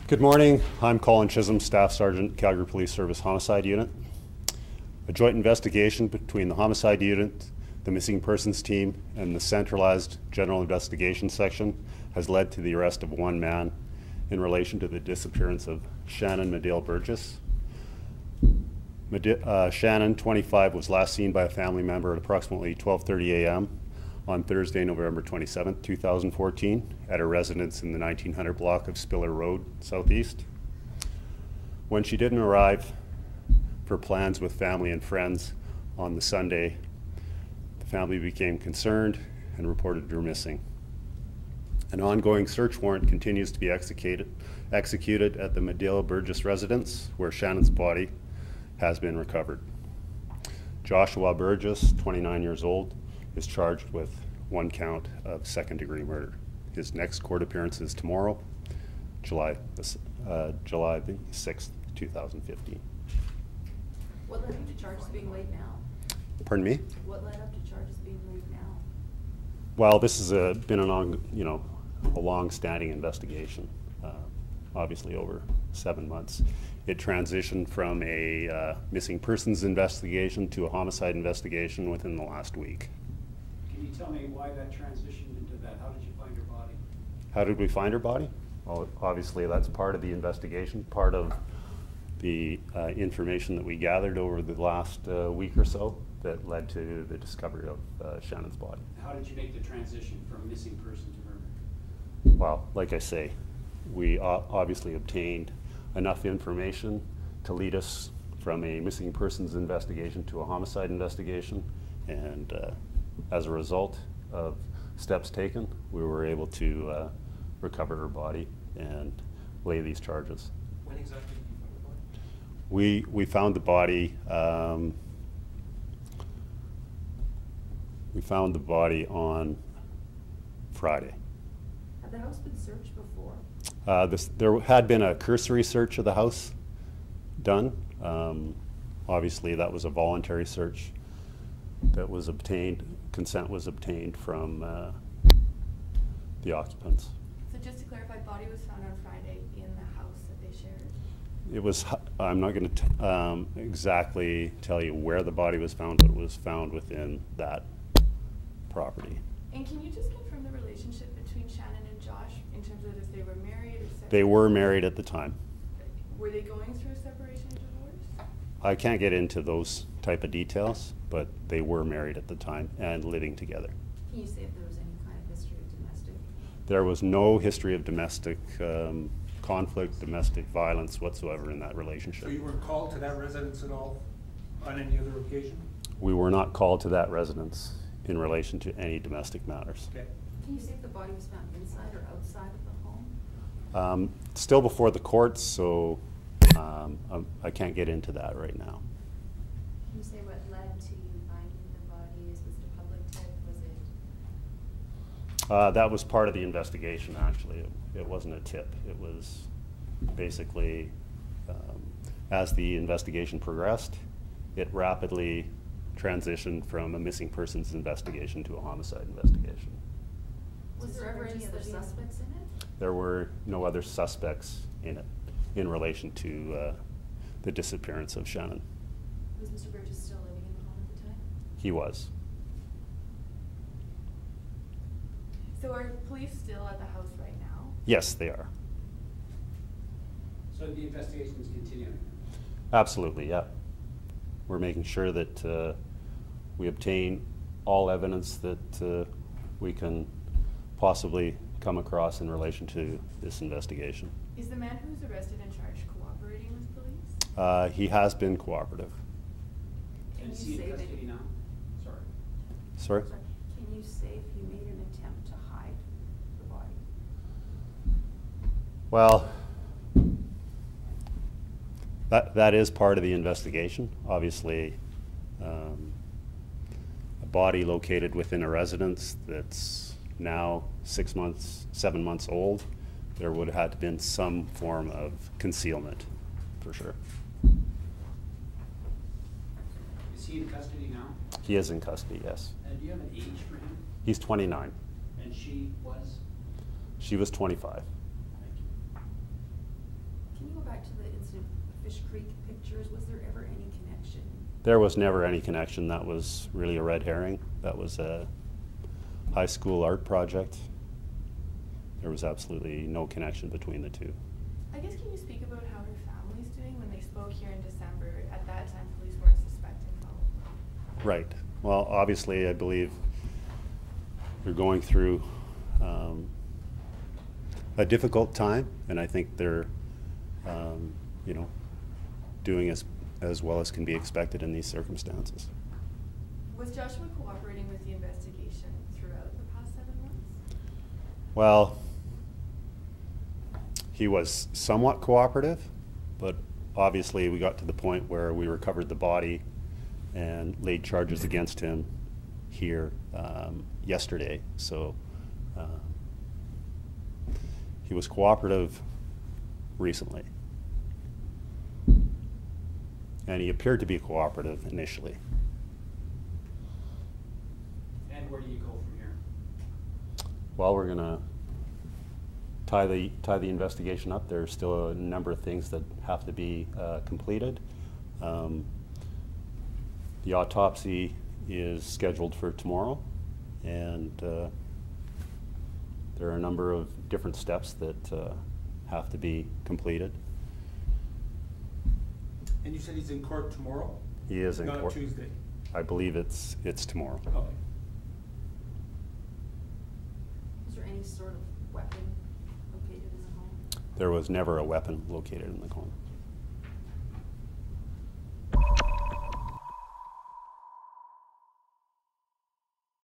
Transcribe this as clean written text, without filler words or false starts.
Good morning. I'm Colin Chisholm, Staff Sergeant, Calgary Police Service Homicide Unit. A joint investigation between the Homicide Unit, the Missing Persons Team, and the Centralized General Investigation Section has led to the arrest of one man in relation to the disappearance of Shannon Burgess. Shannon, 25, was last seen by a family member at approximately 12:30 a.m. on Thursday, November 27, 2014, at her residence in the 1900 block of Spiller Road, Southeast. When she didn't arrive for plans with family and friends on the Sunday, the family became concerned and reported her missing. An ongoing search warrant continues to be executed at the Medela Burgess residence, where Shannon's body has been recovered. Joshua Burgess, 29 years old, is charged with one count of second-degree murder. His next court appearance is tomorrow, July the 6th, 2015. What led up to charges being laid now? Pardon me? What led up to charges being laid now? Well, this has been a long-standing investigation, obviously over 7 months. It transitioned from a missing persons investigation to a homicide investigation within the last week. Can you tell me why that transitioned into that? How did you find her body? How did we find her body? Well, obviously that's part of the investigation, part of the information that we gathered over the last week or so that led to the discovery of Shannon's body. How did you make the transition from missing person to murder? Well, like I say, we obviously obtained enough information to lead us from a missing persons investigation to a homicide investigation, and as a result of steps taken, we were able to recover her body and lay these charges. When exactly did you find the body? We found the body. We found the body on Friday. Had the house been searched before? There had been a cursory search of the house done. Obviously, that was a voluntary search that was obtained. Consent was obtained from the occupants. So just to clarify, body was found on Friday in the house that they shared? It was, I'm not going to exactly tell you where the body was found, but it was found within that property. And can you just confirm the relationship between Shannon and Josh in terms of if they were married or separated? They were married at the time. Were they going through a separation or divorce? I can't get into those type of details, but they were married at the time and living together. Can you say if there was any kind of history of domestic? There was no history of domestic conflict, domestic violence whatsoever in that relationship. So you weren't called to that residence at all on any other occasion? We were not called to that residence in relation to any domestic matters. Okay. Can you say if the body was found inside or outside of the home? Still before the courts, so I can't get into that right now. Can you say what led to you finding the bodies? Was it a public tip? Was it? That was part of the investigation, actually. It wasn't a tip. It was basically, as the investigation progressed, it rapidly transitioned from a missing persons investigation to a homicide investigation. Was there ever any other suspects in it? There were no other suspects in it in relation to the disappearance of Shannon. Was Mr. Burgess still living in the home at the time? He was. So are police still at the house right now? Yes, they are. So the investigation is continuing? Absolutely, yeah. We're making sure that we obtain all evidence that we can possibly come across in relation to this investigation. Is the man who was arrested and charged cooperating with police? He has been cooperative. Can Is you he in say that? custody now? Sorry. Sorry? Can you say if he made an attempt to hide the body? Well, that is part of the investigation. Obviously, a body located within a residence that's now 7 months old, there would have had to been some form of concealment, for sure. Is he in custody now? He is in custody, yes. And do you have an age for him? He's 29. And she was? She was 25. Thank you. Can you go back to the incident of Fish Creek pictures? Was there ever any connection? There was never any connection. That was really a red herring. That was a high school art project. There was absolutely no connection between the two. I guess can you speak about how her family's doing? When they spoke here in December, at that time police weren't suspecting foul. Right. Well, obviously, I believe they're going through a difficult time, and I think they're, you know, doing as well as can be expected in these circumstances. Was Joshua cooperating with the investigation throughout the past 7 months? Well, he was somewhat cooperative, but obviously we got to the point where we recovered the body and laid charges against him here yesterday. So he was cooperative recently. And he appeared to be cooperative initially. And where do you go from here? Well, we're going to tie the investigation up. There's still a number of things that have to be completed. The autopsy is scheduled for tomorrow, and there are a number of different steps that have to be completed. And you said he's in court tomorrow? He is in Not court. Tuesday? I believe it's tomorrow. Okay. Was there any sort of weapon located in the home? There was never a weapon located in the home.